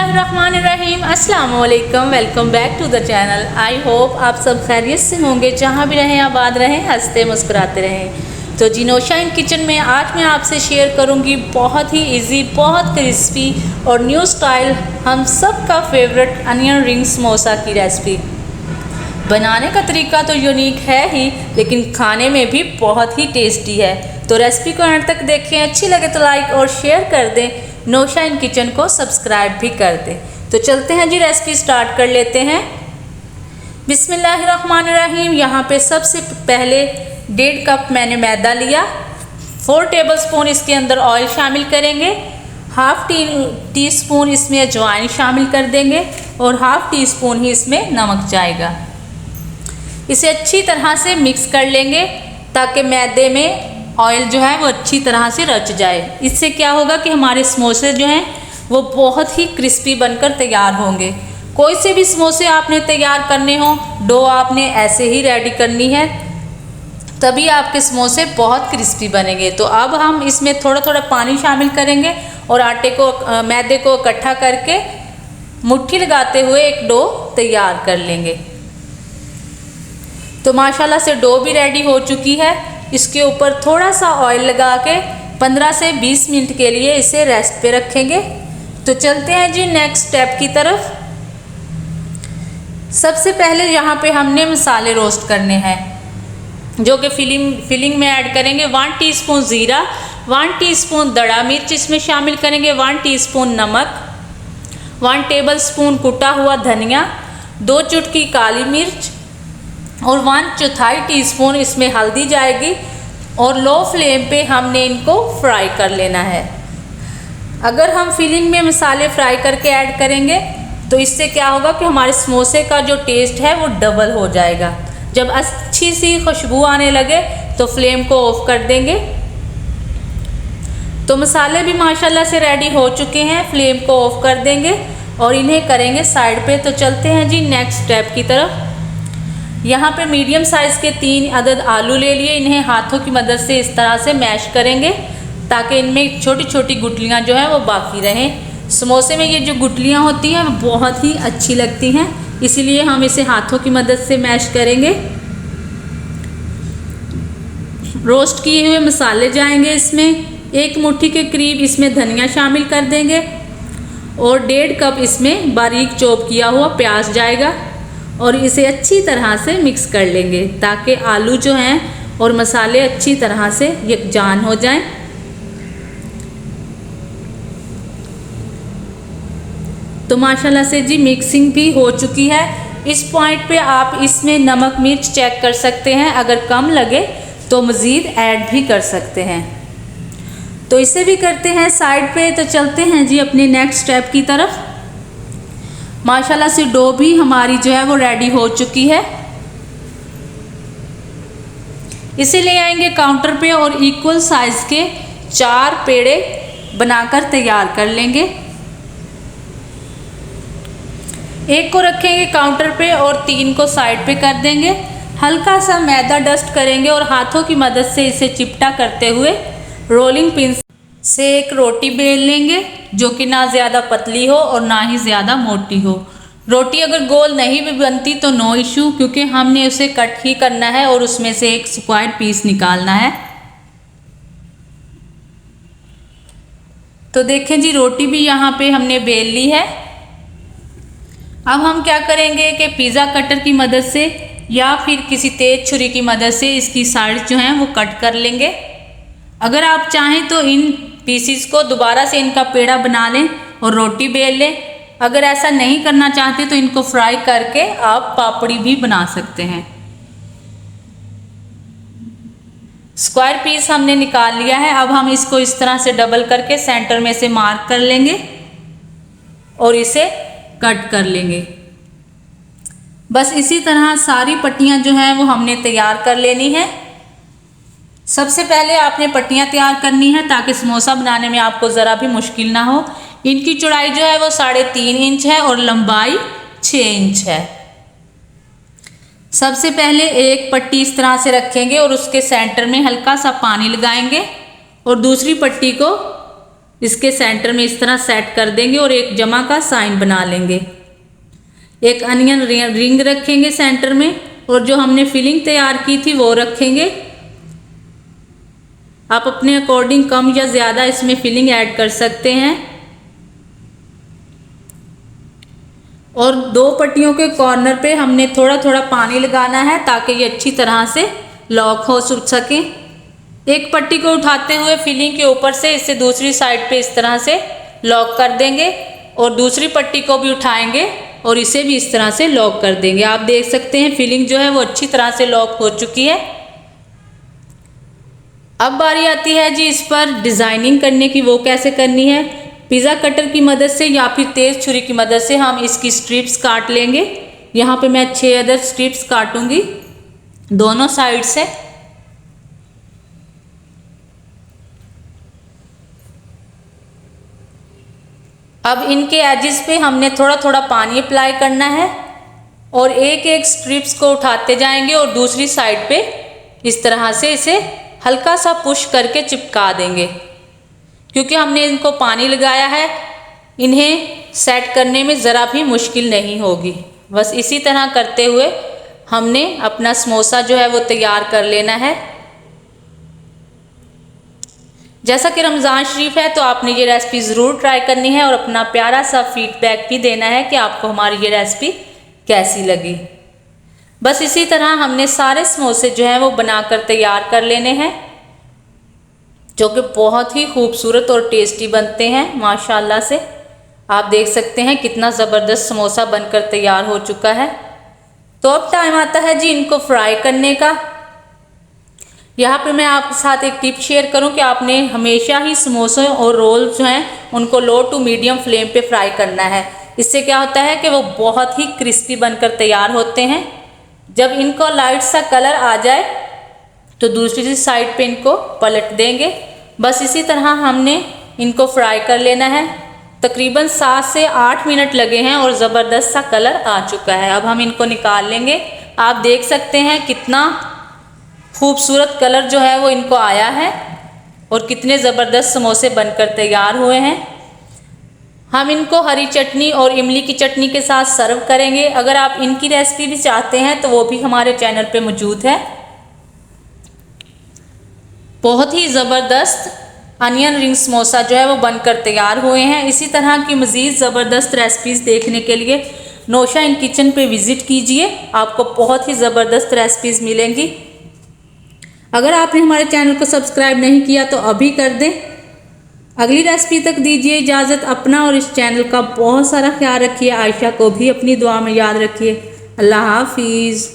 बिस्मिल्लाहिर्रहमानिर्रहीम। अस्सलाम वालेकुम, welcome back to the channel. I hope आप सब खैरियत से होंगे, जहाँ भी रहें आबाद रहें, हंसते मुस्कुराते रहें। तो जी नौशाइन किचन में आज मैं आपसे शेयर करूँगी बहुत ही इजी, बहुत क्रिस्पी और न्यू स्टाइल हम सब का फेवरेट अनियन रिंग समोसा की रेसिपी। बनाने का तरीका तो यूनिक है ही, लेकिन खाने में भी बहुत ही टेस्टी है। तो रेसिपी को अंत तक देखें, अच्छी लगे तो लाइक और शेयर कर दें, नौशाइन किचन को सब्सक्राइब भी कर दें। तो चलते हैं जी, रेसिपी स्टार्ट कर लेते हैं। बिस्मिल्लाहिर्रहमानिर्रहीम। यहाँ पे सबसे पहले 1.5 कप मैंने मैदा लिया। 4 टेबलस्पून इसके अंदर ऑयल शामिल करेंगे। हाफ टी स्पून इसमें अजवाइन शामिल कर देंगे और हाफ टी स्पून ही इसमें नमक जाएगा। इसे अच्छी तरह से मिक्स कर लेंगे ताकि मैदे में ऑयल जो है वो अच्छी तरह से रच जाए। इससे क्या होगा कि हमारे समोसे जो हैं वो बहुत ही क्रिस्पी बनकर तैयार होंगे। कोई से भी समोसे आपने तैयार करने हो, डो आपने ऐसे ही रेडी करनी है, तभी आपके समोसे बहुत क्रिस्पी बनेंगे। तो अब हम इसमें थोड़ा थोड़ा पानी शामिल करेंगे और मैदे को इकट्ठा करके मुट्ठी लगाते हुए एक डो तैयार कर लेंगे। तो माशाल्लाह से डो भी रेडी हो चुकी है। इसके ऊपर थोड़ा सा ऑयल लगा के 15 से 20 मिनट के लिए इसे रेस्ट पे रखेंगे। तो चलते हैं जी नेक्स्ट स्टेप की तरफ। सबसे पहले यहाँ पे हमने मसाले रोस्ट करने हैं, जो कि फिलिंग में ऐड करेंगे। 1 टीस्पून ज़ीरा, 1 टीस्पून दड़ा मिर्च इसमें शामिल करेंगे, 1 टीस्पून नमक, 1 टेबलस्पून कुटा हुआ धनिया, 2 चुटकी काली मिर्च और 1/4 टीस्पून इसमें हल्दी जाएगी। और लो फ्लेम पे हमने इनको फ्राई कर लेना है। अगर हम फिलिंग में मसाले फ्राई करके ऐड करेंगे तो इससे क्या होगा कि हमारे समोसे का जो टेस्ट है वो डबल हो जाएगा। जब अच्छी सी खुशबू आने लगे तो फ्लेम को ऑफ कर देंगे। तो मसाले भी माशाल्लाह से रेडी हो चुके हैं। फ्लेम को ऑफ कर देंगे और इन्हें करेंगे साइड पे। तो चलते हैं जी नेक्स्ट स्टेप की तरफ। यहाँ पे मीडियम साइज़ के 3 अदद आलू ले लिए। इन्हें हाथों की मदद से इस तरह से मैश करेंगे ताकि इनमें छोटी छोटी गुठलियाँ जो हैं वो बाकी रहें। समोसे में ये जो गुठलियाँ होती हैं वो बहुत ही अच्छी लगती हैं, इसीलिए हम इसे हाथों की मदद से मैश करेंगे। रोस्ट किए हुए मसाले जाएंगे इसमें। 1 मुट्ठी के करीब इसमें धनिया शामिल कर देंगे और 1.5 कप इसमें बारीक चॉप किया हुआ प्याज जाएगा और इसे अच्छी तरह से मिक्स कर लेंगे ताकि आलू जो हैं और मसाले अच्छी तरह से यकजान हो जाएं। तो माशाल्लाह से जी मिक्सिंग भी हो चुकी है। इस पॉइंट पे आप इसमें नमक मिर्च चेक कर सकते हैं, अगर कम लगे तो मज़ीद ऐड भी कर सकते हैं। तो इसे भी करते हैं साइड पे। तो चलते हैं जी अपने नेक्स्ट स्टेप की तरफ। माशाल्लाह से डो भी हमारी जो है वो रेडी हो चुकी है। इसे ले आएंगे काउंटर पे और इक्वल साइज़ के 4 पेड़े बनाकर तैयार कर लेंगे। एक को रखेंगे काउंटर पे और 3 को साइड पे कर देंगे। हल्का सा मैदा डस्ट करेंगे और हाथों की मदद से इसे चिपटा करते हुए रोलिंग पिन से एक रोटी बेल लेंगे, जो कि ना ज़्यादा पतली हो और ना ही ज़्यादा मोटी हो। रोटी अगर गोल नहीं भी बनती तो नो इशू, क्योंकि हमने उसे कट ही करना है और उसमें से एक स्क्वायर पीस निकालना है। तो देखें जी, रोटी भी यहाँ पे हमने बेल ली है। अब हम क्या करेंगे कि पिज़्ज़ा कटर की मदद से या फिर किसी तेज छुरी की मदद से इसकी साइड जो हैं वो कट कर लेंगे। अगर आप चाहें तो इन पीसीस को दोबारा से इनका पेड़ा बना लें और रोटी बेल लें। अगर ऐसा नहीं करना चाहते तो इनको फ्राई करके आप पापड़ी भी बना सकते हैं। स्क्वायर पीस हमने निकाल लिया है। अब हम इसको इस तरह से डबल करके सेंटर में से मार्क कर लेंगे और इसे कट कर लेंगे। बस इसी तरह सारी पट्टियां जो हैं वो हमने तैयार कर लेनी है। सबसे पहले आपने पट्टियां तैयार करनी है ताकि समोसा बनाने में आपको ज़रा भी मुश्किल ना हो। इनकी चौड़ाई जो है वो 3.5 इंच है और लंबाई 6 इंच है। सबसे पहले एक पट्टी इस तरह से रखेंगे और उसके सेंटर में हल्का सा पानी लगाएंगे और दूसरी पट्टी को इसके सेंटर में इस तरह सेट कर देंगे और एक जमा का साइन बना लेंगे। एक अनियन रिंग रखेंगे सेंटर में और जो हमने फिलिंग तैयार की थी वो रखेंगे। आप अपने अकॉर्डिंग कम या ज़्यादा इसमें फिलिंग ऐड कर सकते हैं। और दो पट्टियों के कॉर्नर पे हमने थोड़ा थोड़ा पानी लगाना है ताकि ये अच्छी तरह से लॉक हो सके। एक पट्टी को उठाते हुए फिलिंग के ऊपर से इसे दूसरी साइड पे इस तरह से लॉक कर देंगे और दूसरी पट्टी को भी उठाएंगे और इसे भी इस तरह से लॉक कर देंगे। आप देख सकते हैं फिलिंग जो है वो अच्छी तरह से लॉक हो चुकी है। अब बारी आती है जी इस पर डिज़ाइनिंग करने की। वो कैसे करनी है? पिज़्ज़ा कटर की मदद से या फिर तेज़ छुरी की मदद से हम इसकी स्ट्रिप्स काट लेंगे। यहाँ पे मैं 6 अदर स्ट्रिप्स काटूंगी दोनों साइड से। अब इनके एजेस पे हमने थोड़ा थोड़ा पानी अप्लाई करना है और एक एक स्ट्रिप्स को उठाते जाएंगे और दूसरी साइड पे इस तरह से इसे हल्का सा पुश करके चिपका देंगे। क्योंकि हमने इनको पानी लगाया है, इन्हें सेट करने में ज़रा भी मुश्किल नहीं होगी। बस इसी तरह करते हुए हमने अपना समोसा जो है वो तैयार कर लेना है। जैसा कि रमज़ान शरीफ है तो आपने ये रेसिपी ज़रूर ट्राई करनी है और अपना प्यारा सा फीडबैक भी देना है कि आपको हमारी ये रेसिपी कैसी लगी। बस इसी तरह हमने सारे समोसे जो हैं वो बनाकर तैयार कर लेने हैं, जो कि बहुत ही खूबसूरत और टेस्टी बनते हैं माशाल्लाह से। आप देख सकते हैं कितना ज़बरदस्त समोसा बनकर तैयार हो चुका है। तो अब टाइम आता है जी इनको फ्राई करने का। यहाँ पे मैं आपके साथ एक टिप शेयर करूँ कि आपने हमेशा ही समोसे और रोल जो हैं उनको लो टू मीडियम फ्लेम पे फ्राई करना है। इससे क्या होता है कि वो बहुत ही क्रिस्पी बनकर तैयार होते हैं। जब इनको लाइट सा कलर आ जाए तो दूसरी साइड पे इनको पलट देंगे। बस इसी तरह हमने इनको फ्राई कर लेना है। तकरीबन 7 से 8 मिनट लगे हैं और ज़बरदस्त सा कलर आ चुका है। अब हम इनको निकाल लेंगे। आप देख सकते हैं कितना खूबसूरत कलर जो है वो इनको आया है और कितने ज़बरदस्त समोसे बनकर तैयार हुए हैं। हम इनको हरी चटनी और इमली की चटनी के साथ सर्व करेंगे। अगर आप इनकी रेसिपी भी चाहते हैं तो वो भी हमारे चैनल पे मौजूद है। बहुत ही ज़बरदस्त अनियन रिंग समोसा जो है वो बनकर तैयार हुए हैं। इसी तरह की मज़ीद ज़बरदस्त रेसिपीज़ देखने के लिए नौशा इन किचन पे विज़िट कीजिए, आपको बहुत ही ज़बरदस्त रेसिपीज़ मिलेंगी। अगर आपने हमारे चैनल को सब्सक्राइब नहीं किया तो अभी कर दें। अगली रेसिपी तक दीजिए इजाज़त। अपना और इस चैनल का बहुत सारा ख्याल रखिए। आयशा को भी अपनी दुआ में याद रखिए। अल्लाह हाफिज़।